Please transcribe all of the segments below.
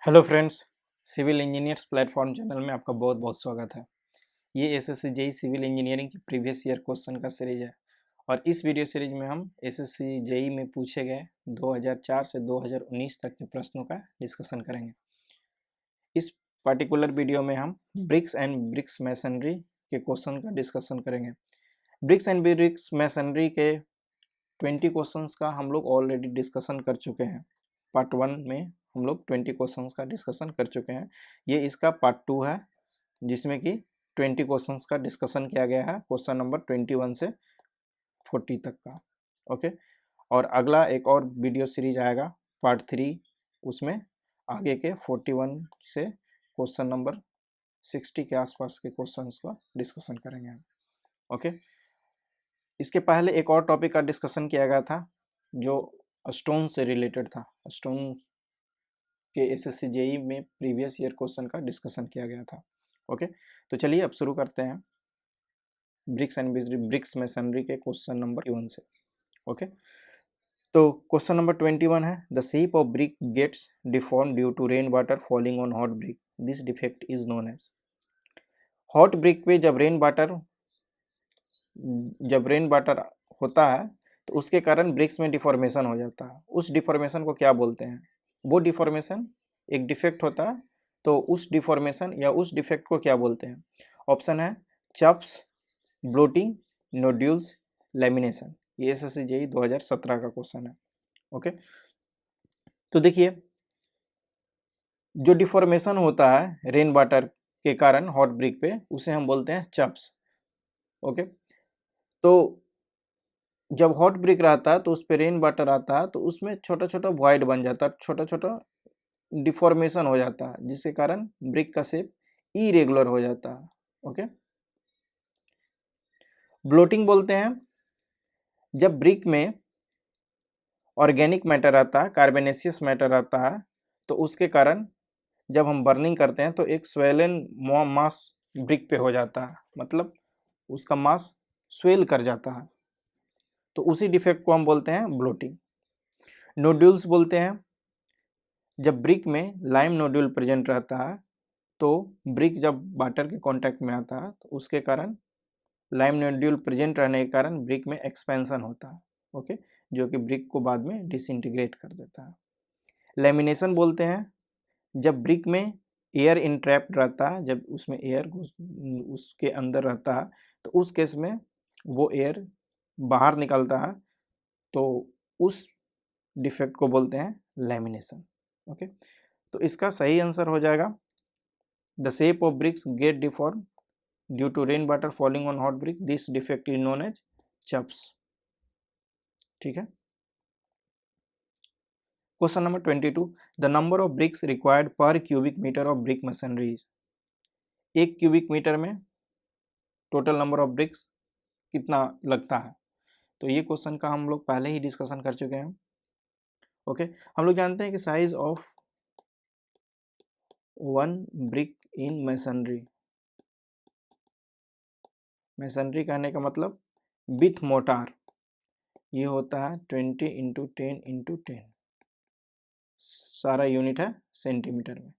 Hello friends, civil engineers platform channel में आपका बहुत बहुत स्वागत है। ये एसएससी जेई सिविल इंजीनियरिंग की प्रीवियस ईयर क्वेश्चन का सीरीज है और इस वीडियो सीरीज में हम एसएससी जेई में पूछे गए 2004 से 2019 तक के प्रश्नों का डिस्कशन करेंगे। इस पर्टिकुलर वीडियो में हम ब्रिक्स एंड ब्रिक्स मैसनरी के क्वेश्चन का डिस्कशन करेंगे। ब्रिक्स एंड ब्रिक्स मैसनरी के 20 क्वेश्चंस का हम लोग ऑलरेडी डिस्कशन कर चुके हैं। पार्ट 1 में हम लोग 20 क्वेश्चंस का डिस्कशन कर चुके हैं। ये इसका पार्ट 2 है जिसमें कि 20 क्वेश्चंस का डिस्कशन किया गया है, क्वेश्चन नंबर 21 से 40 तक का। ओके, और अगला एक और वीडियो सीरीज आएगा पार्ट 3, उसमें आगे के 41 से क्वेश्चन नंबर 60 के आसपास के क्वेश्चंस का डिस्कशन करेंगे हम। ओके, इसके पहले एक और टॉपिक का डिस्कशन किया गया था जो स्टोन से रिलेटेड था। स्टोन के एसएससी जेई में प्रीवियस ईयर क्वेश्चन का डिस्कशन किया गया था। ओके, तो चलिए अब शुरू करते हैं ब्रिक्स एंड ब्रिक्स मैसनरी के क्वेश्चन नंबर 21 से। ओके, तो क्वेश्चन नंबर 21 है, the shape of brick gets deform due to rain water falling on hot brick, this defect is known as. Hot brick पे जब रेन वाटर होता है तो उसके कारण ब्रिक्स में डिफॉर्मेशन हो जाता है। उस डिफॉर्मेशन को क्या बोलते हैं? वो डिफॉर्मेशन एक डिफेक्ट होता है, तो उस डिफॉर्मेशन या उस डिफेक्ट को क्या बोलते हैं? ऑप्शन है चप्स, ब्लोटिंग, नोड्यूल्स, लैमिनेशन। ये एसएससी जेई 2017 का क्वेश्चन है। ओके, तो देखिए, जो डिफॉर्मेशन होता है रेन वाटर के कारण हॉट ब्रिक पे, उसे हम बोलते हैं चप्स। ओके, तो जब हॉट ब्रिक रहता है तो उस पर रेन वाटर आता है तो उसमें छोटा छोटा वॉइड बन जाता है, छोटा छोटा डिफॉर्मेशन हो जाता है, जिसके कारण ब्रिक का शेप इरेगुलर हो जाता है। ओके, ब्लोटिंग बोलते हैं जब ब्रिक में ऑर्गेनिक मैटर आता है, कार्बोनेशियस मैटर आता है, तो उसके कारण जब हम बर्निंग करते हैं तो एक स्वेलन मास ब्रिक पे हो जाता है, मतलब उसका मास स्वेल कर जाता है, तो उसी डिफेक्ट को हम बोलते हैं ब्लोटिंग। नोड्यूल्स बोलते हैं जब ब्रिक में लाइम नोड्यूल प्रेजेंट रहता है, तो ब्रिक जब वाटर के कांटेक्ट में आता है तो उसके कारण लाइम नोड्यूल प्रेजेंट रहने के कारण ब्रिक में एक्सपेंशन होता है। ओके, जो कि ब्रिक को बाद में डिसइंटीग्रेट कर देता है। लेमिनेशन बोलते हैं जब ब्रिक में एयर इंट्रैप्ड रहता है, जब उसमें एयर उसके अंदर रहता है, तो उस केस में वो एयर बाहर निकलता है, तो उस डिफेक्ट को बोलते हैं लेमिनेशन। ओके, तो इसका सही आंसर हो जाएगा the shape of bricks get deform due to rain water falling on hot brick, this defect is known as chuffs. ठीक है, question number 22, the number of bricks required per cubic metre of brick masonry is. एक cubic metre में total number of bricks कितना लगता है? तो ये question का हम लोग पहले ही डिस्कशन कर चुके हैं। ओके, हम लोग जानते हैं कि size of one brick in masonry, masonry कहने का मतलब विथ मोटार, ये होता है 20 इंटू 10 इंटू 10। सारा यूनिट है सेंटीमीटर में,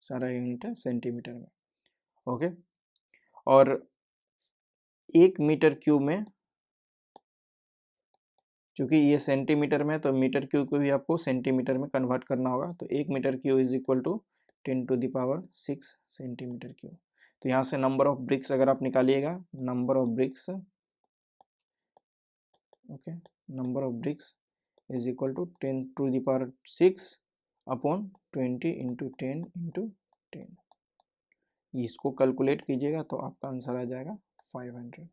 सारा यूनिट है सेंटीमीटर में। ओके, और 1 मीटर क्यूब में, चूंकि ये सेंटीमीटर में, तो मीटर क्यूब को भी आपको सेंटीमीटर में कन्वर्ट करना होगा, तो 1 metre cube is equal to 10⁶ centimetre cube. तो यहाँ से नंबर ऑफ ब्रिक्स अगर आप निकालिएगा, number of bricks, okay, number of bricks is equal to 10⁶ upon 20 into 10 into 10। इसको कैलकुलेट कीजिएगा तो आपका आंसर आ जाएगा 500।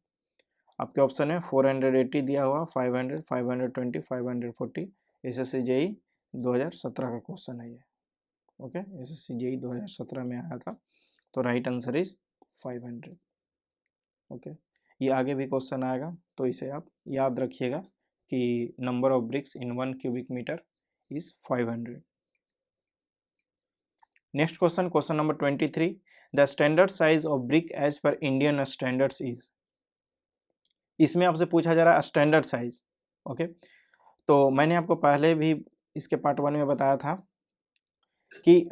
आपके ऑप्शन है 480 दिया हुआ, 500, 520, 540। एसएससी जेई 2017 का क्वेश्चन है ये। ओके, एसएससी जेई 2017 में आया था, तो राइट आंसर इज 500। ओके, ये आगे भी क्वेश्चन आएगा, तो इसे आप याद रखिएगा कि number of bricks in 1 cubic metre is 500। Next question, question number 23, the standard size of brick as per Indian standards is. इसमें आपसे पूछा जा रहा है स्टैंडर्ड साइज। ओके, तो मैंने आपको पहले भी इसके पार्ट 1 में बताया था कि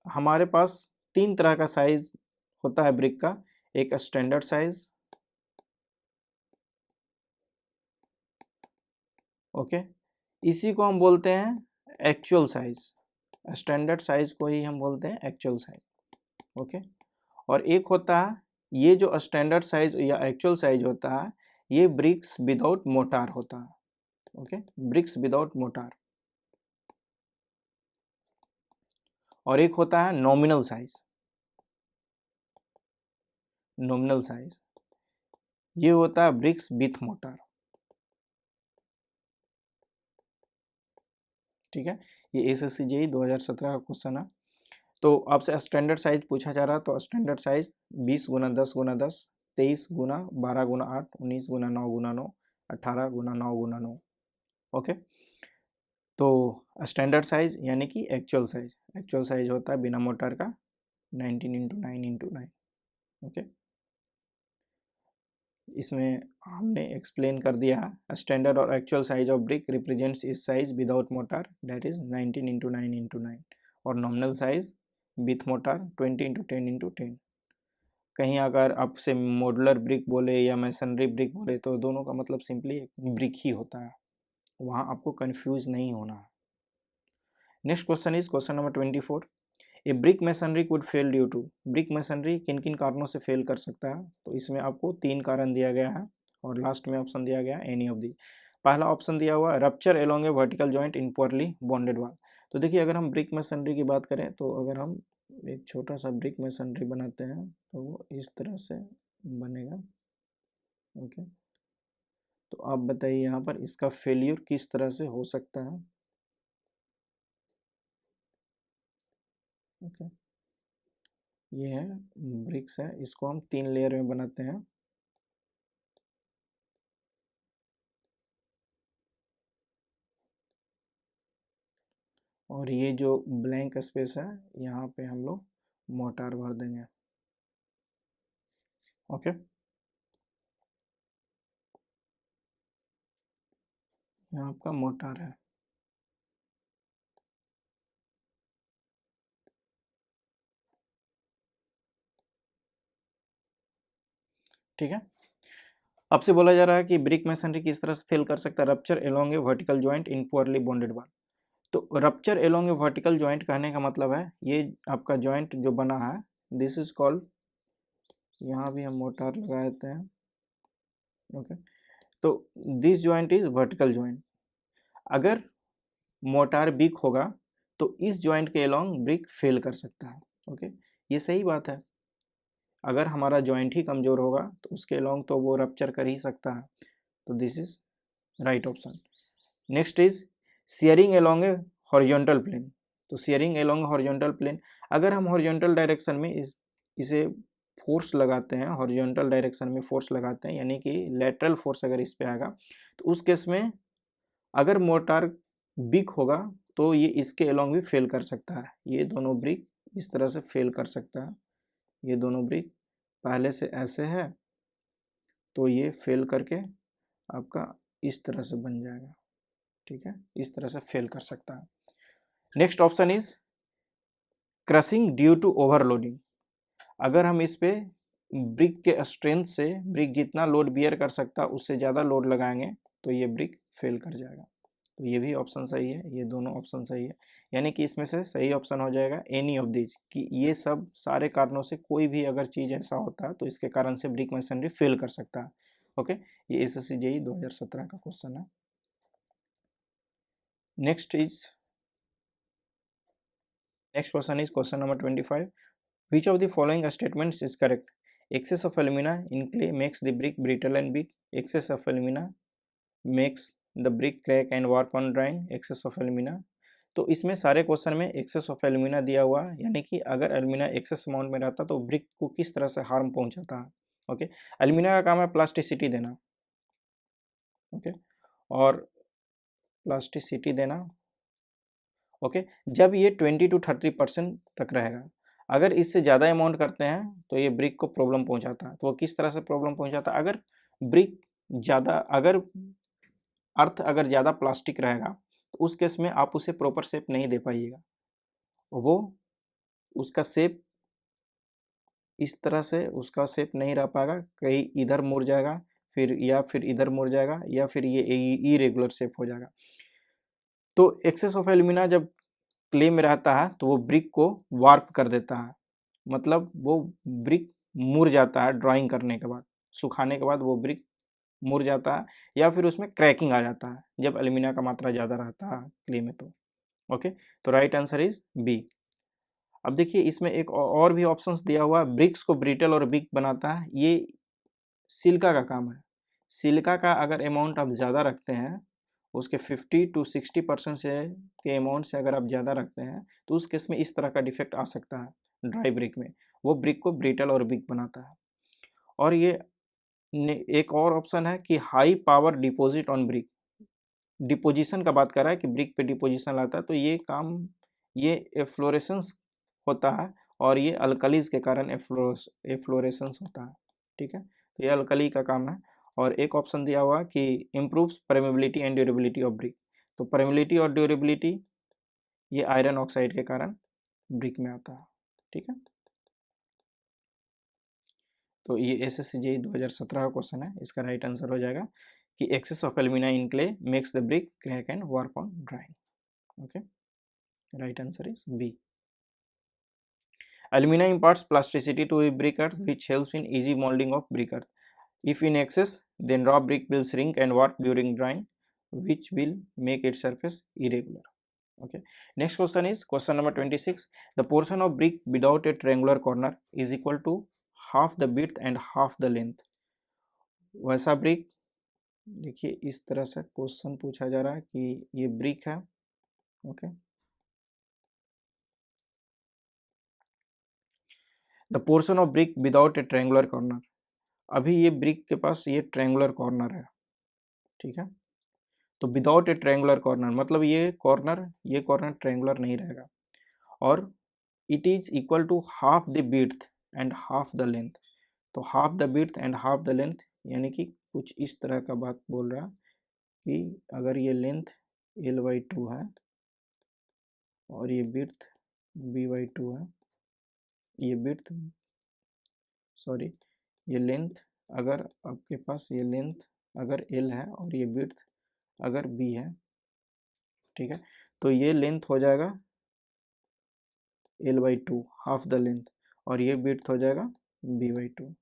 हमारे पास 3 तरह का साइज होता है ब्रिक का। एक स्टैंडर्ड साइज, ओके, इसी को हम बोलते हैं एक्चुअल साइज। स्टैंडर्ड साइज को ही हम बोलते हैं एक्चुअल साइज, ओके। और एक होता है ये जो स्टैंडर्ड साइज या एक्चुअल साइज होता है, ये ब्रिक्स विदाउट मोटार होता है, ओके, ब्रिक्स विदाउट मोटार। और एक होता है नॉमिनल साइज। नॉमिनल साइज ये होता है ब्रिक्स विथ मोटार, ठीक है। ये एसएससी जेईई 2017 का क्वेश्चन है। तो आपसे स्टैंडर्ड साइज पूछा जा रहा है, तो स्टैंडर्ड साइज 20 गुना 10 गुना 10, 23 गुना 12 गुना 8, 19 गुना 9 गुना 9, 18 गुना 9 गुना 9, ओके। तो स्टैंडर्ड साइज यानी कि एक्चुअल साइज, एक्चुअल साइज होता है बिना मोटर का 19 इंटू 9 इंटू 9, ओके। इसमें हमने एक्सप्लेन कर दिया है स्टैंडर्ड और actual size of brick represents its size without mortar, that is 19 into 9 into 9, और nominal size with mortar 20 into 10 into 10। कहीं अगर आपसे मॉडुलर ब्रिक बोले या मैसनरी ब्रिक बोले तो दोनों का मतलब सिंपली ब्रिक ही होता है, वहाँ आपको कंफ्यूज नहीं होना है। Next question is question number 24। A brick masonry could fail due to, brick masonry किन किन कारणों से फेल कर सकता है? तो इसमें आपको 3 कारण दिया गया है और लास्ट में ऑप्शन दिया गया है एनी ऑफ दी। पहला ऑप्शन दिया हुआ है rupture along A vertical joint in poorly bonded वाल। तो देखिए अगर हम ब्रिक मैसनरी की बात करें तो अगर हम एक छोटा सा ब्रिक मैसनरी बनाते हैं तो वो इस तरह से बनेगा, ओके। तो आप बताइए यहाँ पर इसका फेल्यूर किस तरह से हो सकता है, ओके। ये है ब्रिक्स है, इसको हम 3 लेयर में बनाते हैं। और ये जो ब्लैंक स्पेस है यहाँ पे हम लोग मोटार भर देंगे, ओके। यहाँ आपका मोटार है, ठीक है। आपसे बोला जा रहा है कि ब्रिक मैसनरी किस तरह से फेल कर सकता है, rupture along A vertical joint in poorly bonded वाल। तो rupture along A vertical joint कहने का मतलब है ये आपका जॉइंट जो बना है, दिस इज कॉल्ड, यहाँ भी हम मोटार लगा देते हैं, ओके। तो this joint is vertical joint. अगर मोटार वीक होगा तो इस जॉइंट के एलोंग ब्रिक फेल कर सकता है, ओके। ये सही बात है, अगर हमारा जॉइंट ही कमज़ोर होगा तो उसके लॉन्ग तो वो रप्चर कर ही सकता है। तो this is right option. Next is shearing along a horizontal plane. तो शेयरिंग एलोंग हॉरिजॉन्टल प्लेन, अगर हम हॉरिजॉन्टल डायरेक्शन में इसे फोर्स लगाते हैं, हॉरिजॉन्टल डायरेक्शन में फोर्स लगाते हैं यानी कि लेटरल फोर्स अगर इस पे आएगा तो उस केस में अगर मोटार वीक होगा तो ये इसके एलोंग भी फेल कर सकता है। ये दोनों ब्रिक इस तरह से फेल कर सकता है, ये दोनों ब्रिक पहले से ऐसे है तो ये फेल करके आपका इस तरह से बन जाएगा, ठीक है, इस तरह से फेल कर सकता है। Next option is crushing due to overloading. अगर हम इस पे ब्रिक के स्ट्रेंथ से ब्रिक जितना लोड बियर कर सकता है उससे ज़्यादा लोड लगाएंगे तो ये ब्रिक फेल कर जाएगा। तो ये भी ऑप्शन सही है, ये दोनों ऑप्शन सही है, यानी कि इसमें से सही ऑप्शन हो जाएगा एनी ऑफ दीज, कि ये सब सारे कारणों से कोई भी अगर चीज़ ऐसा होता है तो इसके कारण से ब्रिक मैसनरी फेल कर सकता है, ओके। ये एसएससी जेईई 2017 का क्वेश्चन है। Next question is question number 25। Which of the following statements is correct? Excess of alumina in clay makes the brick brittle and weak, excess of alumina makes the brick crack and warp on drying, excess of alumina. तो इसमें सारे question में access of alumina दिया हुआ है, यानी कि अगर एल्यूमिना एक्सेस अमाउंट में रहता तो ब्रिक को किस तरह से हार्म पहुंचाता है, ओके। एल्यूमिना का काम है प्लास्टिसिटी देना, ओके, और प्लास्टिसिटी देना, ओके। जब ये 20 to 30% तक रहेगा, अगर इससे ज़्यादा अमाउंट करते हैं तो ये ब्रिक को प्रॉब्लम पहुंचाता है। तो वो किस तरह से प्रॉब्लम पहुंचाता है, अगर ब्रिक ज़्यादा, अगर अर्थ अगर ज़्यादा प्लास्टिक रहेगा तो उस केस में आप उसे प्रॉपर शेप नहीं दे पाइएगा, वो उसका शेप इस तरह से उसका शेप नहीं रह पाएगा, कहीं इधर मुड़ जाएगा, फिर इधर मुड़ जाएगा, या फिर ये इरेगुलर शेप हो जाएगा। तो एक्सेस ऑफ एल्यूमिना जब क्ले में रहता है तो वो ब्रिक को वार्प कर देता है, मतलब वो ब्रिक मुड़ जाता है ड्राइंग करने के बाद, सुखाने के बाद वो ब्रिक मुड़ जाता है, या फिर उसमें क्रैकिंग आ जाता है जब एल्यूमिना का मात्रा ज़्यादा रहता है क्ले में। तो ओके, तो राइट आंसर इज बी। अब देखिए इसमें एक और भी ऑप्शंस दिया हुआ है, ब्रिक्स को ब्रिटल और वीक बनाता है, ये सिलिका का काम है। सिलिका का अगर अमाउंट आप ज़्यादा रखते हैं, उसके 50 to 60% से के अमाउंट से अगर आप ज़्यादा रखते हैं, तो उस केस में इस तरह का डिफेक्ट आ सकता है ड्राई ब्रिक में, वो ब्रिक को ब्रिटल और वीक बनाता है। और ये एक और ऑप्शन है कि high power deposit on brick, deposition का बात कर रहा है कि ब्रिक पे डिपोजिशन लाता है, तो ये काम, ये एफ्लोरेसेंस होता है, और ये अल्कलीज के कारण एफ्लोरेसेंस होता है। ठीक है, तो ये अल्कली का काम है। और एक ऑप्शन दिया हुआ कि improves permeability and durability of brick, तो परमेबिलिटी और ड्यूरेबिलिटी ये आयरन ऑक्साइड के कारण ब्रिक में आता है। ठीक है, तो ये एसएससी जेईई 2017 का क्वेश्चन है, इसका राइट आंसर हो जाएगा कि excess of alumina in clay makes the brick crack and warp on drying. Okay, right answer is b. Alumina imparts plasticity to a brick earth which helps in easy molding of brick earth. If in excess, then raw brick will shrink and warp during drying, which will make its surface irregular. Okay. Next question is question number 26. The portion of brick without a triangular corner is equal to half the width and half the length. वैसा brick, देखिए इस तरह से question पूछा जा रहा है कि ये ब्रिक है। Okay, the portion of brick without A triangular corner, अभी ये ब्रिक के पास ये ट्रायंगुलर कॉर्नर है। ठीक है, तो विदाउट ए ट्रायंगुलर कॉर्नर मतलब ये कॉर्नर ट्रायंगुलर नहीं रहेगा, और it is equal to half the width and half the length. तो half the width and half the length यानी कि कुछ इस तरह का बात बोल रहा कि अगर ये लेंथ L/2 है और ये विड्थ B/2 है, ये विड्थ सॉरी ये लेंथ, अगर आपके पास ये लेंथ अगर L है और ये विड्थ अगर B है, ठीक है, तो ये लेंथ हो जाएगा L/2 हाफ द लेंथ, और ये विड्थ हो जाएगा B/2।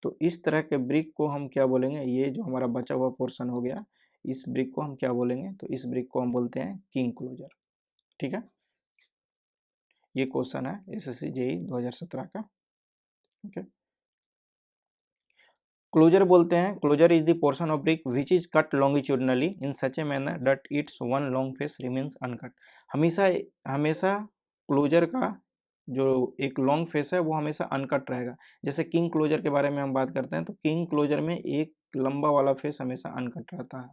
तो इस तरह के ब्रिक को हम क्या बोलेंगे, ये जो हमारा बचा हुआ पोर्शन हो गया, इस ब्रिक को हम क्या बोलेंगे, तो इस ब्रिक को हम बोलते हैं किंग क्लोजर। ठीक है, ये क्वेश्चन है एसएससी जेईई 2017 का। ओके, क्लोजर बोलते हैं, closer is the portion of brick which is cut longitudinally in such a manner that its one long face remains uncut. हमेशा हमेशा क्लोजर का जो एक लॉन्ग फेस है वो हमेशा अनकट रहेगा। जैसे किंग क्लोजर के बारे में हम बात करते हैं, तो किंग क्लोजर में एक लंबा वाला फेस हमेशा अनकट रहता है,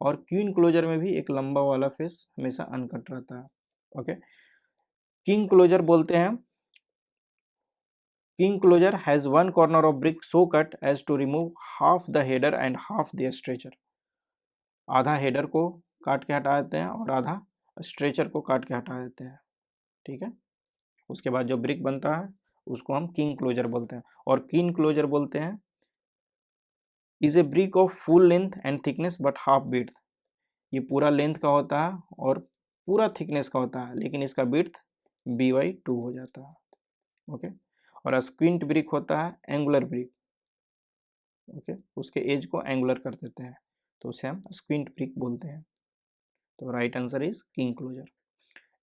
और क्वीन क्लोजर में भी एक लंबा वाला फेस हमेशा अनकट रहता है। ओके, किंग क्लोजर बोलते हैं, King closure has one corner of brick so cut as to remove half the header and half the stretcher. आधा हेडर को काट के हटा देते हैं और आधा स्ट्रेचर को काट के हटा देते हैं। ठीक है, उसके बाद जो ब्रिक बनता है उसको हम किंग क्लोजर बोलते हैं। और किंग क्लोजर बोलते हैं is a brick of full length and thickness but half width. ये पूरा लेंथ का होता है और पूरा थिकनेस का होता है, लेकिन इसका विड्थ B/2 हो जाता है। ओके, और स्क्विंट ब्रिक होता है एंगुलर ब्रिक। ओके, उसके एज को एंगुलर कर देते हैं, तो उसे हम स्क्विंट ब्रिक बोलते हैं। तो right answer is king closer.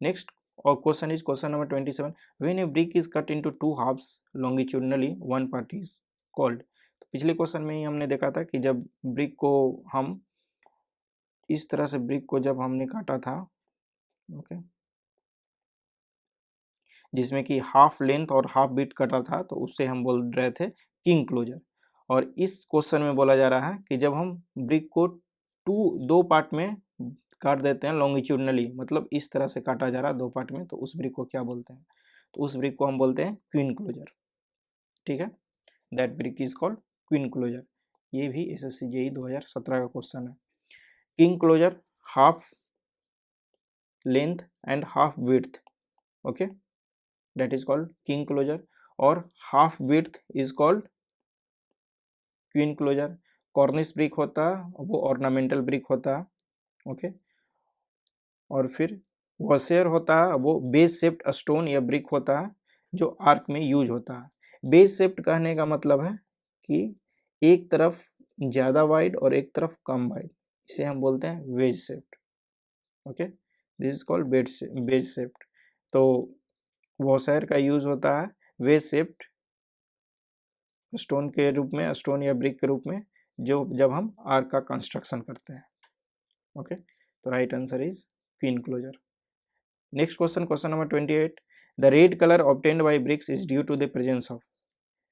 Next और question is question number 27। When a brick is cut into two halves longitudinally one part is called. तो पिछले क्वेश्चन में ही हमने देखा था कि जब ब्रिक को हम इस तरह से ब्रिक को जब हमने काटा था, ओके, जिसमें कि हाफ लेंथ और हाफ बिट कटा था, तो उससे हम बोल रहे थे किंग क्लोजर। और इस क्वेश्चन में बोला जा रहा है कि जब हम ब्रिक को दो पार्ट में काट देते हैं लॉन्गिट्यूडनली, मतलब इस तरह से काटा जा रहा है दो पार्ट में, तो उस ब्रिक को क्या बोलते हैं, तो उस ब्रिक को हम बोलते हैं क्वीन क्लोजर। ठीक है, that brick is called queen closer. ये भी एसएससी जेईई 2017 का क्वेश्चन है। King closer half length and half width, okay, that is called king closer. और half width is called queen closer. Cornish brick होता है वो ऑर्नामेंटल ब्रिक होता है, ओके। और फिर वॉशेयर होता है वो बेस शेप्ड स्टोन या ब्रिक होता है जो आर्क में यूज होता है। बेस शेप्ड कहने का मतलब है कि एक तरफ ज़्यादा वाइड और एक तरफ कम वाइड, इसे हम बोलते हैं wedge shaped, okay. This is called wedge shaped. तो वॉशेयर का यूज होता है वेज शेप्ड स्टोन के रूप में, स्टोन या ब्रिक के रूप में, जो जब हम आर्क का कंस्ट्रक्शन करते हैं, ओके। तो right answer is queen closer. Next question, question number 28, the red colour obtained by bricks is due to the presence of.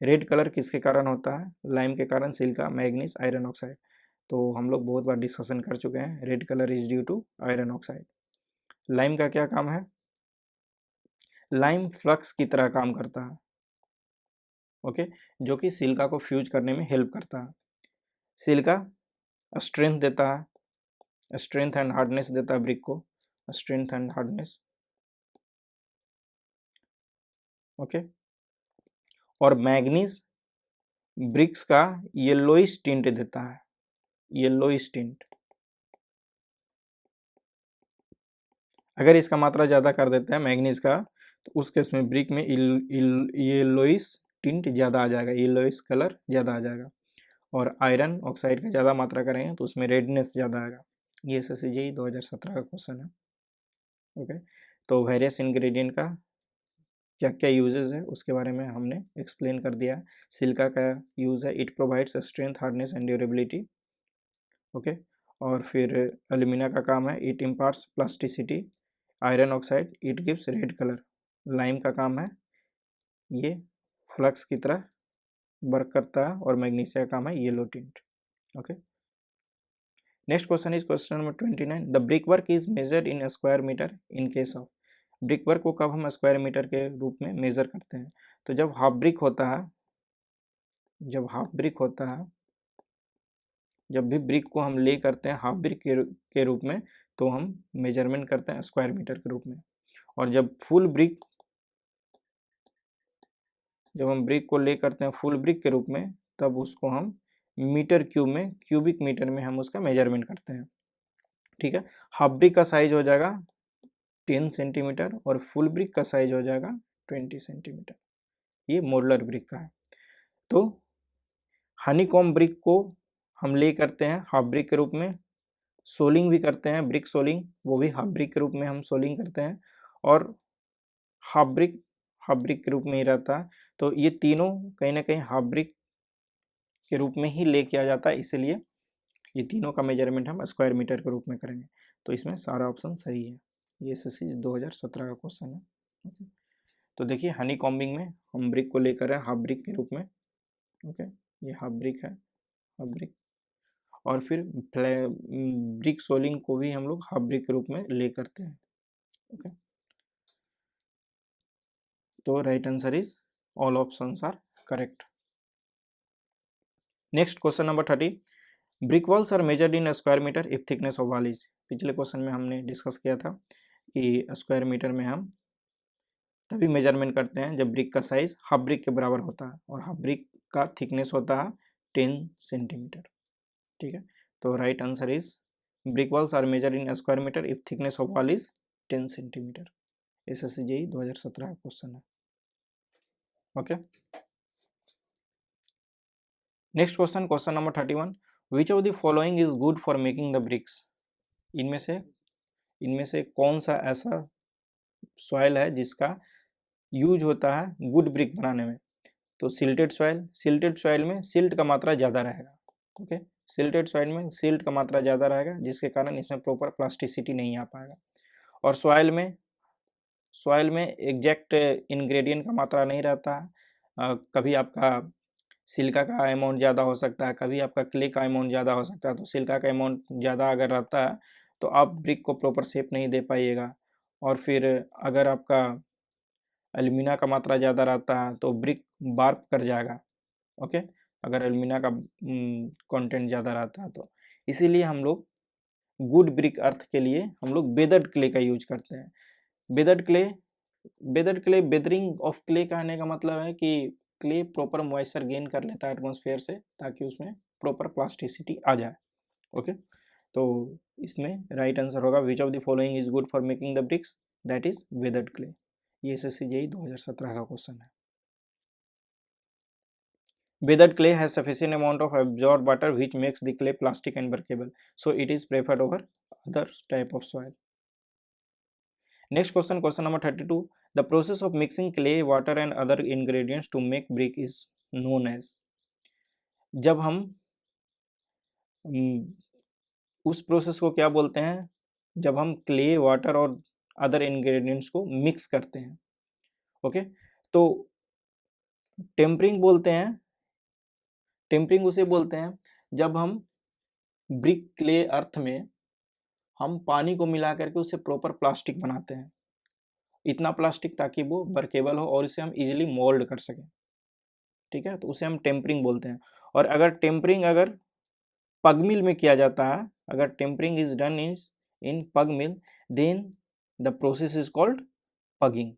Red colour किसके कारण होता है? लाइम के कारण, सिलिका, मैग्नीज, आयरन ऑक्साइड। तो हम लोग बहुत बार डिस्कशन कर चुके हैं, red colour is due to iron oxide. Lime का क्या काम है? लाइम फ्लक्स की तरह काम करता है, ओके, जो कि सिलिका को फ्यूज करने में हेल्प करता है। सिलिका स्ट्रेंथ देता है, स्ट्रेंथ एंड हार्डनेस देता है ब्रिक को, स्ट्रेंथ एंड हार्डनेस, ओके। और मैग्नीज ब्रिक्स का येलोइश टिंट देता है, येलोइश टिंट। अगर इसका मात्रा ज़्यादा कर देते हैं मैग्नीज का, तो उस केस में ब्रिक में येलोइश टिंट ज़्यादा आ जाएगा, येलोइश कलर ज़्यादा आ जाएगा। और आयरन ऑक्साइड का ज़्यादा मात्रा करेंगे तो उसमें रेडनेस ज़्यादा आएगा। ये SSC JEE 2017 का क्वेश्चन है, ओके। तो वेरियस इंग्रेडिएंट का क्या क्या यूजेस है उसके बारे में हमने एक्सप्लेन कर दिया। सिलिका का यूज़ है, it provides strength, hardness and durability, okay. और फिर एल्यूमिना का काम है, it imparts plasticity. Iron oxide, it gives red colour. Lime का काम है, ये फ्लक्स की तरह वर्क करता है। और मैग्नीशिया का काम है yellow tint, okay. Next question is question number 29, the brick work is measured in square metre in case of. Brick work को कब हम स्क्वायर मीटर के रूप में मेजर करते हैं? तो जब हाफ ब्रिक होता है, जब हाफ ब्रिक होता है, जब भी ब्रिक को हम ले करते हैं हाफ ब्रिक के रूप में, तो हम मेजरमेंट करते हैं स्क्वायर मीटर के रूप में। और जब फुल ब्रिक, जब हम ब्रिक को ले करते हैं फुल ब्रिक के रूप में, तब उसको हम मीटर क्यूब में, क्यूबिक मीटर में हम उसका मेजरमेंट करते हैं, ठीक है। हाफ ब्रिक का साइज हो जाएगा 10 सेंटीमीटर और फुल ब्रिक का साइज हो जाएगा 20 सेंटीमीटर। ये मॉडुलर ब्रिक का है। तो हनीकॉम्ब ब्रिक को हम ले करते हैं हाफ ब्रिक के रूप में, सोलिंग भी करते हैं, ब्रिक सोलिंग, वो भी हाफ ब्रिक के रूप में हम सोलिंग करते हैं। और हाफ ब्रिक के रूप में ही रहता है। तो ये तीनों कहीं ना कहीं हाफ ब्रिक के रूप में ही ले किया जाता है, इसीलिए ये तीनों का मेजरमेंट हम स्क्वायर मीटर के रूप में करेंगे। तो इसमें सारा ऑप्शन सही है। ये SSC 2017 का क्वेश्चन है, ओके। तो देखिए हनी कॉम्बिंग में हम ब्रिक को लेकर है हाफ ब्रिक के रूप में, ओके। ये हाफ ब्रिक है, हाफ ब्रिक। और फिर ब्रिक सोलिंग को भी हम लोग हाफ ब्रिक के रूप में ले करते हैं, ओके। तो right answer is all options are correct. Next question number 30, brick walls are measured in square metre if thickness of wall is. पिछले क्वेश्चन में हमने डिस्कस किया था कि स्क्वायर मीटर में हम तभी मेजरमेंट करते हैं जब ब्रिक का साइज हाफ ब्रिक के बराबर होता है, और हाफ ब्रिक का थिकनेस होता है 10 सेंटीमीटर, ठीक है। तो right answer is brick walls are measured in square metre if thickness of wall is 10 centimetre. SSC JEE 2017 का क्वेश्चन है, okay. Next question, question number 31, which of the following is good for making the bricks. इनमें से कौन सा ऐसा soil है जिसका use होता है गुड ब्रिक बनाने में? तो सिल्टेड सॉइल, सिल्टेड सॉइल में सिल्ट का मात्रा ज़्यादा रहेगा, ओके। सिल्टेड सॉइल में सिल्ट का मात्रा ज़्यादा रहेगा, जिसके कारण इसमें प्रॉपर प्लास्टिसिटी नहीं आ पाएगा। और सॉइल में एग्जैक्ट इंग्रेडिएंट का मात्रा नहीं रहता है। कभी आपका सिलिका का अमाउंट ज़्यादा हो सकता है, कभी आपका क्ले का अमाउंट ज़्यादा हो सकता है। तो सिलिका का अमाउंट ज़्यादा अगर रहता है तो आप ब्रिक को प्रॉपर शेप नहीं दे पाइएगा। और फिर अगर आपका एल्यूमिना का मात्रा ज़्यादा रहता है तो ब्रिक वार्प कर जाएगा, ओके, अगर एल्यूमिना का कंटेंट ज़्यादा रहता है तो। इसीलिए हम लोग गुड ब्रिक अर्थ के लिए हम लोग वेदर्ड क्ले का यूज करते हैं। Weathered clay weathered clay, weathering of clay कहने का मतलब है कि क्ले प्रॉपर मॉइस्चर गेन कर लेता है एटमॉस्फेयर से, ताकि उसमें प्रॉपर प्लास्टिसिटी आ जाए। ओके, तो इसमें राइट आंसर होगा which of the following is good for making the bricks, that is weathered clay. ये एसएससी जेईई 2017 का क्वेश्चन है। Weathered clay has sufficient amount of absorbed water which makes the clay plastic and workable, so it is preferred over other type of soil. Next question, question number 32. The process of mixing clay, water and other ingredients to make brick is known as. जब हम उस process को क्या बोलते हैं जब हम clay, water और अदर इंग्रेडिएंट्स को मिक्स करते हैं। ओके, तो टेम्परिंग बोलते हैं, टेम्परिंग उसे बोलते हैं जब हम ब्रिक क्ले अर्थ में हम पानी को मिला करके उसे प्रॉपर प्लास्टिक बनाते हैं, इतना प्लास्टिक ताकि वो वर्केबल हो और इसे हम इजीली मोल्ड कर सकें। ठीक है, तो उसे हम टेम्परिंग बोलते हैं। और अगर टेम्परिंग अगर पग मिल में किया जाता है, अगर tampering is done in pug mill, then the process is called pugging.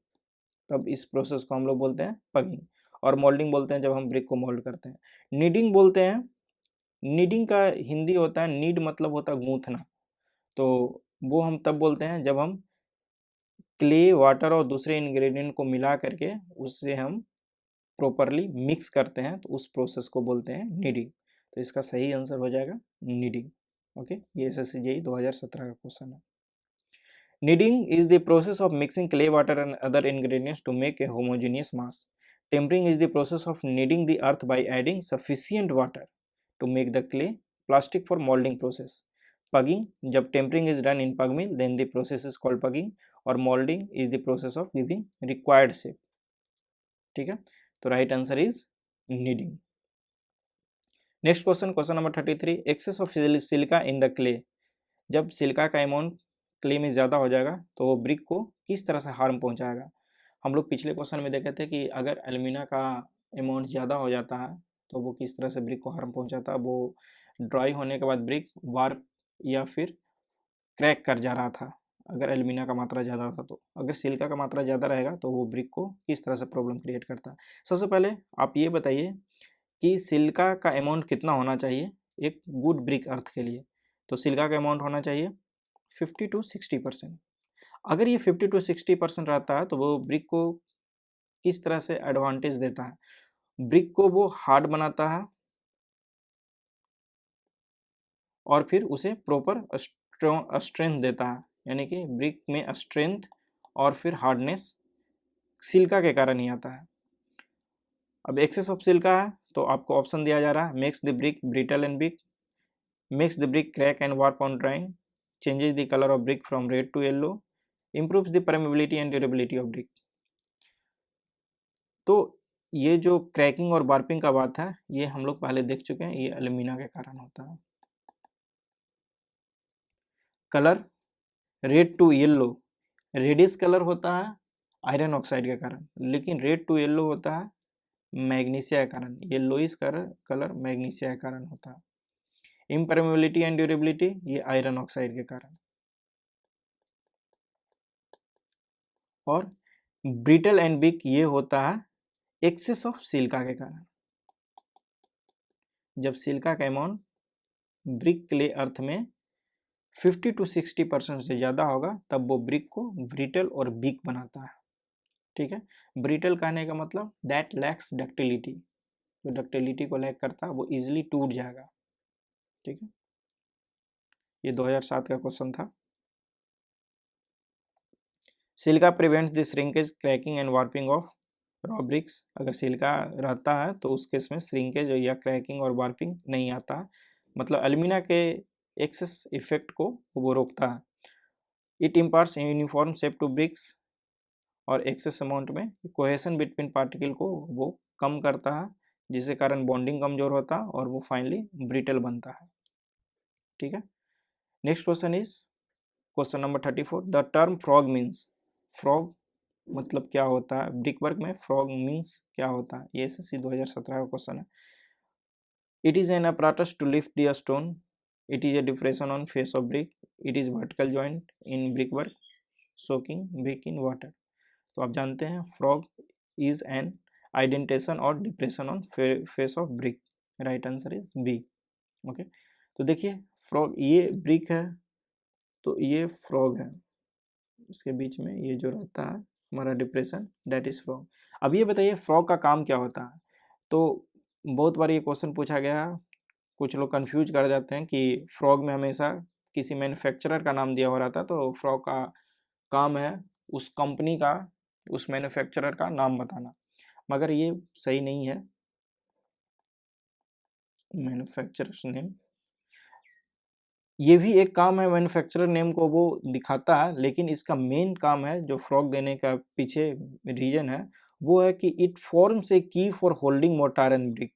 तब इस प्रोसेस को हम लोग बोलते हैं पगिंग। और मोल्डिंग बोलते हैं जब हम ब्रिक को मोल्ड करते हैं। नीडिंग बोलते हैं, नीडिंग का हिंदी होता है, नीड मतलब होता है गूंथना, तो वो हम तब बोलते हैं जब हम क्ले, वाटर और दूसरे इंग्रेडिएंट को मिला करके उससे हम प्रॉपरली मिक्स करते हैं, तो उस प्रोसेस को बोलते हैं नीडिंग। तो इसका सही आंसर हो जाएगा नीडिंग। ओके, ये एसएससी जेईई 2017 का क्वेश्चन है। Kneading is the process of mixing clay, water and other ingredients to make a homogeneous mass. Tempering is the process of kneading the earth by adding sufficient water to make the clay plastic for molding process. Pugging, जब tempering is done in pug mill, then the process is called pugging, और molding is the process of giving required shape. ठीक है, तो right answer is kneading. Next question, question number 33. Excess of silica in the clay. जब silica का amount clay में ज़्यादा हो जाएगा तो वो ब्रिक को किस तरह से हार्म पहुंचाएगा। हम लोग पिछले क्वेश्चन में देखे थे कि अगर एल्यूमिना का अमाउंट ज़्यादा हो जाता है तो वो किस तरह से ब्रिक को हार्म पहुंचाता है। वो ड्राई होने के बाद ब्रिक वार्प या फिर क्रैक कर जा रहा था अगर एल्यूमिना का मात्रा ज़्यादा था। तो अगर सिलिका का मात्रा ज़्यादा रहेगा तो वो ब्रिक को किस तरह से प्रॉब्लम क्रिएट करता है। सबसे पहले आप ये बताइए कि सिलिका का अमाउंट कितना होना चाहिए एक गुड ब्रिक अर्थ के लिए। तो सिलिका का अमाउंट होना चाहिए 50 to 60%। अगर ये 50 to 60% रहता है तो वो ब्रिक को किस तरह से एडवांटेज देता है, ब्रिक को वो हार्ड बनाता है और फिर उसे प्रॉपर स्ट्रेंथ देता है, यानी कि ब्रिक में स्ट्रेंथ और फिर हार्डनेस सिलिका के कारण ही आता है। अब एक्सेस ऑफ सिलिका है तो आपको ऑप्शन दिया जा रहा है makes the brick brittle and weak, makes the brick crack and warp on drying, changes the color of brick from red to yellow, improves the permeability and durability of brick। तो ये जो cracking और warping का बात है ये हम लोग पहले देख चुके हैं, ये एल्यूमिना के कारण होता है। Colour red to yellow, reddish colour होता है आयरन ऑक्साइड के कारण, लेकिन रेड टू येलो होता है मैग्नीशिया के कारण, येलोइश कलर मैग्नीशिया के कारण होता है। इम्परमेबिलिटी एंड ड्यूरेबिलिटी ये आयरन ऑक्साइड के कारण। और ब्रिटल एंड वीक ये होता है एक्सेस ऑफ सिलिका के कारण। जब सिलिका का अमाउंट ब्रिक क्ले अर्थ में 50 to 60% से ज़्यादा होगा तब वो ब्रिक को ब्रिटल और वीक बनाता है। ठीक है, ब्रिटल कहने का मतलब दैट लैक्स डक्टिलिटी, जो डक्टिलिटी को लैक करता है वो इजीली टूट जाएगा। ठीक है, ये 2007 का क्वेश्चन था। Silica prevents the shrinkage, cracking and warping of raw bricks. अगर सिलिका रहता है तो उस केस में श्रिंकेज या क्रैकिंग और वार्पिंग नहीं आता, मतलब एल्यूमिना के एक्सेस इफेक्ट को वो रोकता है। It imparts uniform shape to bricks, और एक्सेस अमाउंट में कोहेशन बिटवीन पार्टिकल को वो कम करता है जिसके कारण बॉन्डिंग कमजोर होता है और वो फाइनली ब्रिटल बनता है। ठीक है, next question is question number 34। The term frog means, frog मतलब क्या होता है, ब्रिक वर्क में फ्रॉग मीन्स क्या होता है, ये एसएससी 2017 का क्वेश्चन है। It is an apparatus to lift the stone, it is a depression on face of brick, it is vertical joint in brick work, soaking brick in water. तो आप जानते हैं फ्रॉग इज एन आइडेंटेशन और depression on face of brick, right answer is B. Okay, तो देखिए frog, ये brick है तो ये फ्रॉग है, इसके बीच में ये जो रहता है हमारा डिप्रेशन, दैट इज फ्रॉग। अब ये बताइए फ्रॉग का काम क्या होता है। तो बहुत बार ये क्वेश्चन पूछा गया है, कुछ लोग कंफ्यूज कर जाते हैं कि फ्रॉग में हमेशा किसी मैन्युफैक्चरर का नाम दिया हो रहा था, तो फ्रॉग का काम है उस कंपनी का, उस मैन्युफैक्चरर का नाम बताना, मगर ये सही नहीं है। मैन्युफैक्चरर्स नेम, ये भी एक काम है, मैन्युफैक्चरर नेम को वो दिखाता है, लेकिन इसका मेन काम है जो फ्रॉग देने का पीछे रीजन है वो है कि इट फॉर्म्स ए की for holding mortar and brick.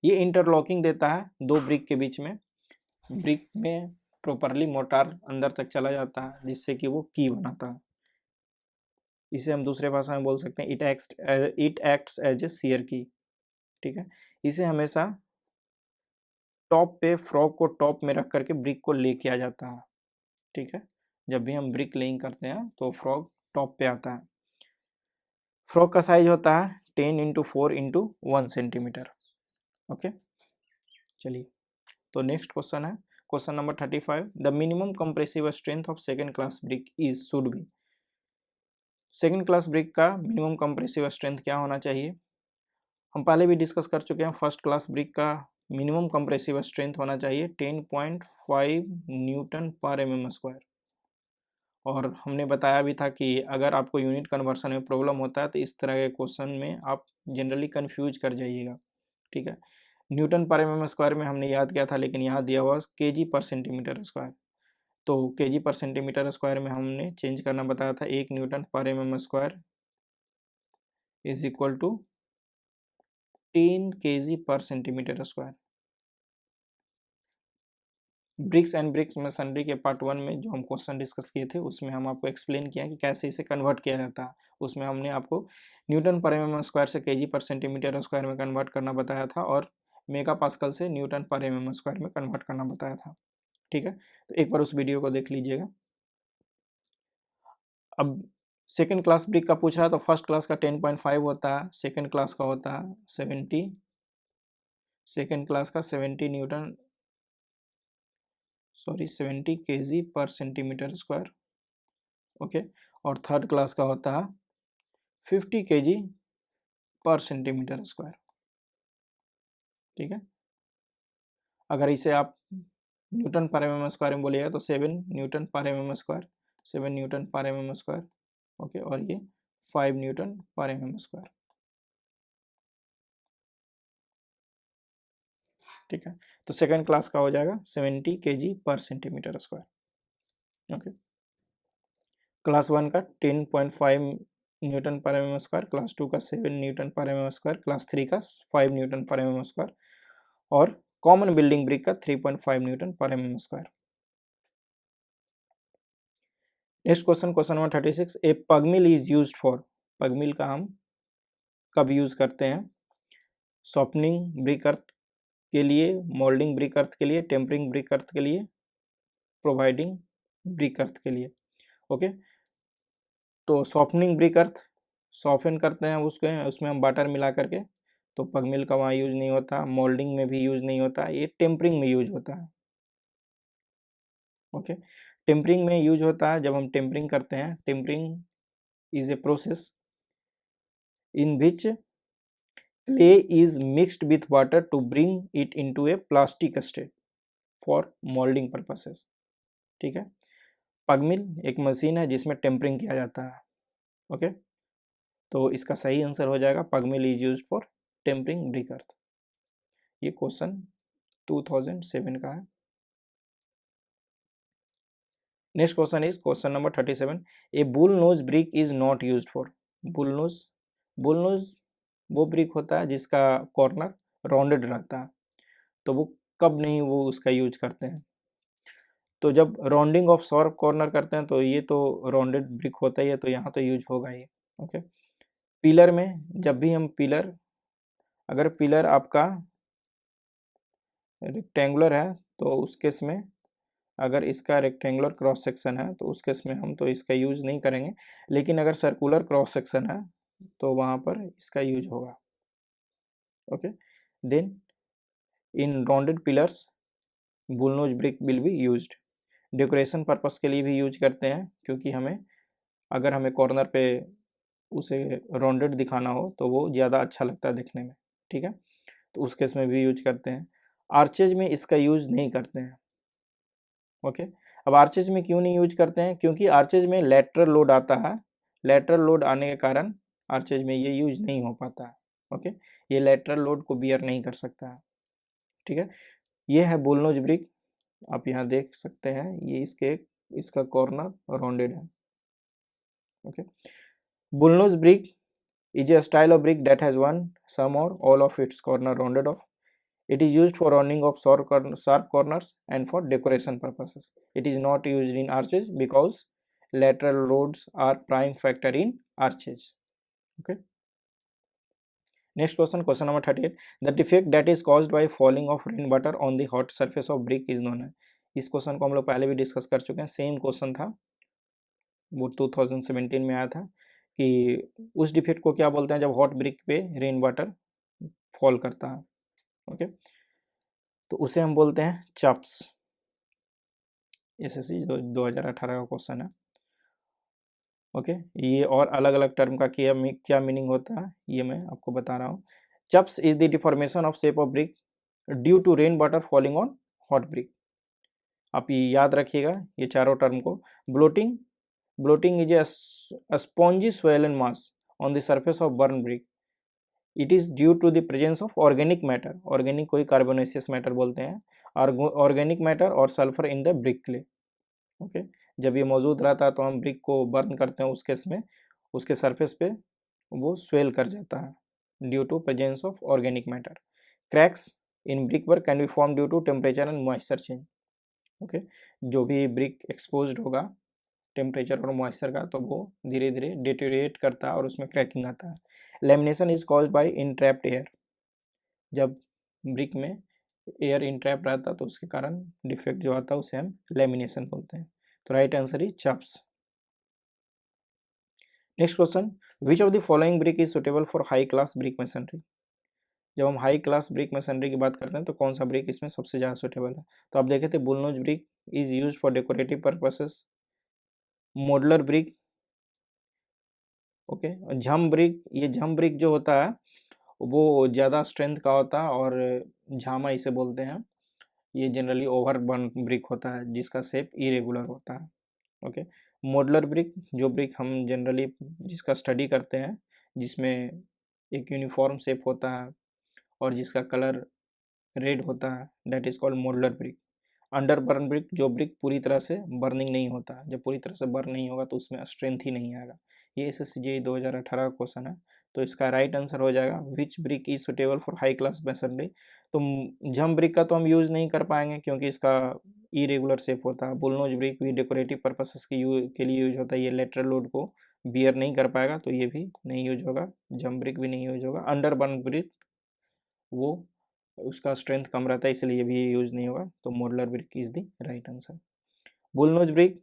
ये इंटरलॉकिंग देता है दो ब्रिक के बीच में, ब्रिक में प्रॉपरली मोर्टार अंदर तक चला जाता है जिससे कि वो की बनाता है। इसे हम दूसरे भाषा में बोल सकते हैं it acts as a shear key. ठीक है, इसे हमेशा टॉप पे, फ्रॉग को टॉप में रख करके ब्रिक को ले किया जाता है। ठीक है, जब भी हम ब्रिक लेइंग करते हैं तो फ्रॉग टॉप पे आता है। फ्रॉग का साइज होता है 10x4x1 सेंटीमीटर। ओके, चलिए, तो नेक्स्ट क्वेश्चन है question number 35। The minimum compressive strength of second class brick is should be. Second class brick का मिनिमम कंप्रेसिव स्ट्रेंथ क्या होना चाहिए। हम पहले भी डिस्कस कर चुके हैं, फर्स्ट क्लास ब्रिक का मिनिमम कंप्रेसिव स्ट्रेंथ होना चाहिए 10.5 न्यूटन पर mm²। और हमने बताया भी था कि अगर आपको यूनिट कन्वर्सन में प्रॉब्लम होता है तो इस तरह के क्वेश्चन में आप जनरली कंफ्यूज कर जाइएगा। ठीक है, न्यूटन पर mm² में हमने याद किया था, लेकिन यहाँ दिया हुआ kg पर सेंटीमीटर स्क्वायर, तो kg पर सेंटीमीटर स्क्वायर में हमने चेंज करना बताया था, 1 newton per mm² is equal to 10 kg per centimetre square. Bricks and bricks masonry के पार्ट 1 में जो हम क्वेश्चन डिस्कस किए थे उसमें हम आपको एक्सप्लेन किया कि कैसे इसे कन्वर्ट किया जाता है। उसमें हमने आपको न्यूटन पर mm² से kg पर सेंटीमीटर स्क्वायर में कन्वर्ट करना बताया था और मेगा पास्कल से न्यूटन पर mm² में कन्वर्ट करना बताया था। ठीक है, तो एक बार उस वीडियो को देख लीजिएगा। अब सेकेंड क्लास ब्रिक का पूछ रहा है तो फर्स्ट क्लास का 10.5 होता है, सेकेंड क्लास का होता है 70, सेकेंड क्लास का 70 Newton 70 kg per centimetre square. Okay, और थर्ड क्लास का होता है 50 kg पर सेंटीमीटर स्क्वायर। ठीक है, अगर इसे आप न्यूटन पर mm² में बोलिएगा तो 7 Newton per mm², 7 Newton per mm²। Okay, और ये 5 न्यूटन पर mm²। ठीक है, तो सेकेंड क्लास का हो जाएगा 70 kg per centimetre square. Okay, class 1 का 10.5 न्यूटन पर mm², क्लास 2 का 7 न्यूटन पर mm², क्लास 3 का 5 न्यूटन पर mm², और कॉमन बिल्डिंग ब्रिक का 3.5 Newton per mm²। Next question, question number 36। ए पग मिल इज यूज्ड फॉर। पग मिल का हम कब यूज करते हैं। सॉफ्टनिंग ब्रिक अर्थ के लिए, मोल्डिंग ब्रिक अर्थ के लिए, टेम्परिंग ब्रिक अर्थ के लिए, प्रोवाइडिंग ब्रिक अर्थ के लिए। ओके, तो सॉफ्टनिंग ब्रिक अर्थ सॉफ्टन करते हैं उसके, उसमें हम वाटर मिला करके, तो पग मिल का वहाँ यूज नहीं होता, मोल्डिंग में भी यूज नहीं होता, ये टेम्परिंग में यूज होता है। ओके, टेम्परिंग में यूज होता है जब हम टेम्परिंग करते हैं। Tempering is a process in which clay is mixed with water to bring it into a plastic state for molding purposes। ठीक है, पग मिल एक मशीन है जिसमें टेम्परिंग किया जाता है। ओके, तो इसका सही आंसर हो जाएगा pug mill is used for tempering brick earth. ये क्वेश्चन 2007 का है। Next question is question number 37। A bull nose brick is not used for. Bull nose वो ब्रिक होता है जिसका कॉर्नर राउंडेड रहता है, तो वो कब नहीं वो उसका यूज करते हैं। तो जब राउंडिंग ऑफ शार्प कॉर्नर करते हैं तो ये तो राउंडेड ब्रिक होता ही है, तो यहाँ तो यूज होगा ही। ओके, पिलर में जब भी हम पिलर, अगर पिलर आपका रेक्टेंगुलर है तो उस केस में अगर इसका रेक्टेंगुलर क्रॉस सेक्शन है तो उस केस में हम तो इसका यूज नहीं करेंगे, लेकिन अगर सर्कुलर क्रॉस सेक्शन है तो वहाँ पर इसका यूज होगा। Okay, then in rounded pillars bullnose brick will be used. Decoration purpose के लिए भी यूज करते हैं, क्योंकि अगर हमें कॉर्नर पे उसे राउंडेड दिखाना हो तो वो ज़्यादा अच्छा लगता है दिखने में। ठीक है, तो उस केस में भी यूज करते हैं। आर्चेज में इसका यूज नहीं करते हैं। ओके, अब आर्चेज में क्यों नहीं यूज करते हैं? क्योंकि आर्चेज में लेटरल लोड आता है, लेटरल लोड आने के कारण आर्चेज में ये यूज नहीं हो पाता है। ओके, ये लेटरल लोड को बियर नहीं कर सकता है। ठीक है, ये है बुलनोज ब्रिक, आप यहाँ देख सकते हैं, ये इसका कॉर्नर राउंडेड है। Okay, bullnose brick is a style of brick that has one, some or all of its corner rounded off. It is used for rounding of sharp corners and for decoration purposes. It is not used in arches because lateral loads are prime factor in arches. Okay. Next question, question number 38. The defect that is caused by falling of rainwater on the hot surface of brick is known as. इस question को हम लोग पहले भी discuss कर चुके हैं, same question था, वो 2017 में आया था कि उस डिफेक्ट को क्या बोलते हैं जब हॉट ब्रिक पे रेन वाटर फॉल करता है। ओके, तो उसे हम बोलते हैं चप्स। एसएससी 2018 का क्वेश्चन है। ओके, ये और अलग अलग टर्म का क्या मीनिंग होता है ये मैं आपको बता रहा हूँ। Chuffs is the deformation of shape of brick due to rain water falling on hot brick. आप ये याद रखिएगा ये चारों टर्म को। Bloating, bloating is a spongy swollen mass on the surface of burnt brick. It is due to the presence of organic matter, organic कोई carbonaceous matter बोलते हैं, organic matter और sulfur in the brick clay. Okay, जब ये मौजूद रहता है तो हम ब्रिक को बर्न करते हैं, उस केस में उसके सरफेस पे वो स्वेल कर जाता है due to presence of organic matter. Cracks in brick work can be form due to temperature and moisture change. Okay, जो भी ब्रिक एक्सपोज्ड होगा टेम्परेचर और मॉइस्चर का तो वो धीरे धीरे डिटेरिएट करता है और उसमें क्रैकिंग आता है। Lamination is caused by entrapped air. जब ब्रिक में एयर इनट्रैप रहता है तो उसके कारण डिफेक्ट जो आता है उसे हम लेमिनेशन बोलते हैं। तो right answer is chuffs. Next question, which of the following brick is suitable for high class brick masonry. जब हम हाई क्लास ब्रिक मैसनरी की बात करते हैं तो कौन सा ब्रिक इसमें सबसे ज़्यादा सुटेबल है? तो आप देखे थे bullnose brick is use for decorative purposes, modular brick, okay, झम ब्रिक, ये झम ब्रिक जो होता है वो ज़्यादा स्ट्रेंथ का होता है और झामा इसे बोलते हैं। ये जनरली ओवर बर्न ब्रिक होता है जिसका शेप इरेगुलर होता है। ओके, मॉडुलर ब्रिक, जो ब्रिक हम जनरली जिसका स्टडी करते हैं, जिसमें एक यूनिफॉर्म शेप होता है और जिसका कलर रेड होता है, that is called modular brick. Under burn brick, जो ब्रिक पूरी तरह से बर्निंग नहीं होता, जब पूरी तरह से बर्न नहीं होगा तो उसमें स्ट्रेंथ ही नहीं आएगा। ये एसएससी जेईई 2018 का क्वेश्चन है, तो इसका राइट आंसर हो जाएगा which brick is suitable for high class masonry. तो जम ब्रिक का तो हम यूज़ नहीं कर पाएंगे क्योंकि इसका इरेगुलर शेप होता है। बुलनोज ब्रिक भी डेकोरेटिव पर्पसेस के लिए यूज होता है, ये लेटरल लोड को बियर नहीं कर पाएगा तो ये भी नहीं यूज होगा। जम ब्रिक भी नहीं यूज होगा। अंडर बर्न ब्रिक वो उसका स्ट्रेंथ कम रहता है इसलिए भी यूज नहीं होगा, तो modular brick is the right answer. Bullnose brick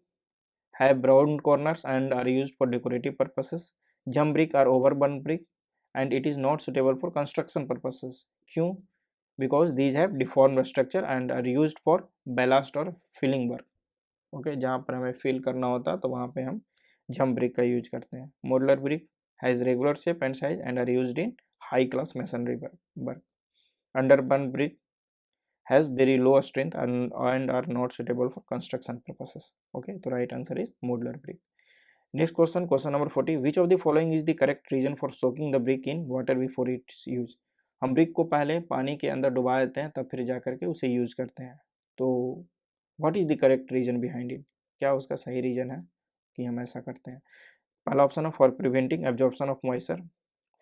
have round corners and are used for decorative purposes. Jump brick are overburn brick and it is not suitable for construction purposes. क्यों? Because these have deformed structure and are used for ballast और filling work. Okay, जहाँ पर हमें fill करना होता है तो वहाँ पे हम जम्प ब्रिक का यूज करते हैं। Modular brick has regular shape and size and are used in high class masonry work. Underburn brick has very low strength and are not suitable for construction purposes. Okay, so right answer is modular brick. Next question, question number 40. Which of the following is the correct reason for soaking the brick in water before its use? हम brick को पहले पानी के अंदर डुबा देते हैं तब फिर जा करके उसे यूज करते हैं, तो what is the correct reason behind it? क्या उसका सही रीजन है कि हम ऐसा करते हैं? पहला ऑप्शन है for preventing absorption of moisture,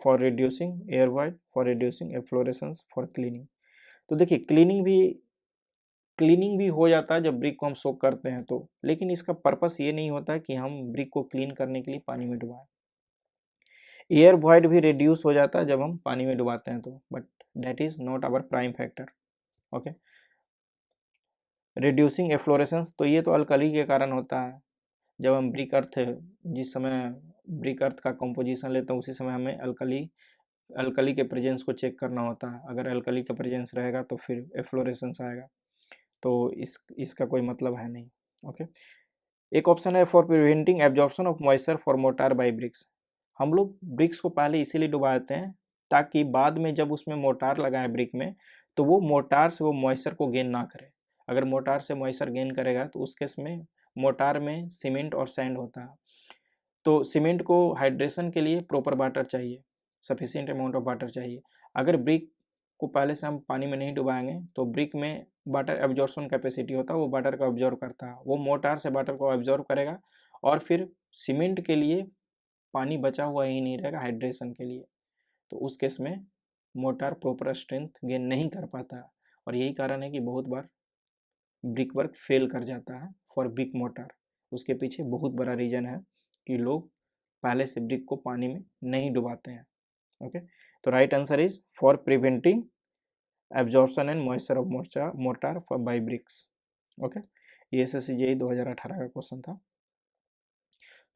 for reducing air wide, for reducing efflorescence, for cleaning. तो देखिए क्लीनिंग भी हो जाता है जब ब्रिक को हम सोक करते हैं तो, लेकिन इसका पर्पस ये नहीं होता कि हम ब्रिक को क्लीन करने के लिए पानी में डुबाएं। एयर वॉइड भी रिड्यूस हो जाता है जब हम पानी में डुबाते हैं तो, but that is not our prime factor. Okay, reducing efflorescence, तो ये तो अल्कली के कारण होता है। जब हम ब्रिक अर्थ, जिस समय ब्रिक अर्थ का कंपोजिशन लेते हैं उसी समय हमें अल्कली के प्रेजेंस को चेक करना होता है। अगर अल्कली का प्रेजेंस रहेगा तो फिर एफ्लोरेसेंस आएगा, तो इसका कोई मतलब है नहीं। ओके, एक ऑप्शन है for preventing absorption of moisture for mortar by bricks. हम लोग ब्रिक्स को पहले इसीलिए डुबाते हैं ताकि बाद में जब उसमें मोटार लगाए ब्रिक में, तो वो मोटार से वो मॉइस्चर को गेन ना करे। अगर मोटार से मॉइस्चर गेन करेगा तो उस केस में मोटार में सीमेंट और सैंड होता है, तो सीमेंट को हाइड्रेशन के लिए प्रॉपर वाटर चाहिए, सफिशिएंट अमाउंट ऑफ वाटर चाहिए। अगर ब्रिक को पहले से हम पानी में नहीं डुबाएंगे तो ब्रिक में वाटर एब्जॉर्प्शन कैपेसिटी होता है, वो वाटर को एब्जॉर्व करता है, वो मोटार से वाटर को एब्जॉर्व करेगा और फिर सीमेंट के लिए पानी बचा हुआ ही नहीं रहेगा हाइड्रेशन के लिए, तो उस केस में मोटार प्रॉपर स्ट्रेंथ गेन नहीं कर पाता है। और यही कारण है कि बहुत बार ब्रिक वर्क फेल कर जाता है फॉर ब्रिक मोटार। उसके पीछे बहुत बड़ा रीज़न है कि लोग पहले से ब्रिक को पानी में नहीं डुबाते हैं। ओके, तो right answer is for preventing absorption and moisture of mortar for by bricks. Okay, ये SSC JEE 2018 का क्वेश्चन था।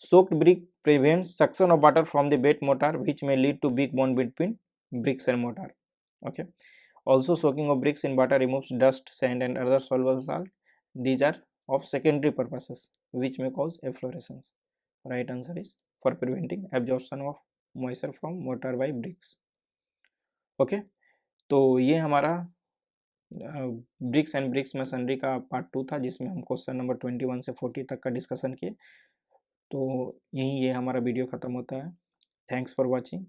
Soaked brick prevents suction of water from the wet mortar, which may lead to weak bond between bricks and mortar. Okay. Also, soaking of bricks in water removes dust, sand, and other soluble salt. These are of secondary purposes, which may cause efflorescence. Right answer is for preventing absorption of moisture from mortar by bricks. Okay. तो ये हमारा BRICS and bricks masonry का part 2 था, जिसमें हम question number 21 से 40 तक का डिस्कशन किए। तो यहीं ये हमारा वीडियो ख़त्म होता है। Thanks for watching.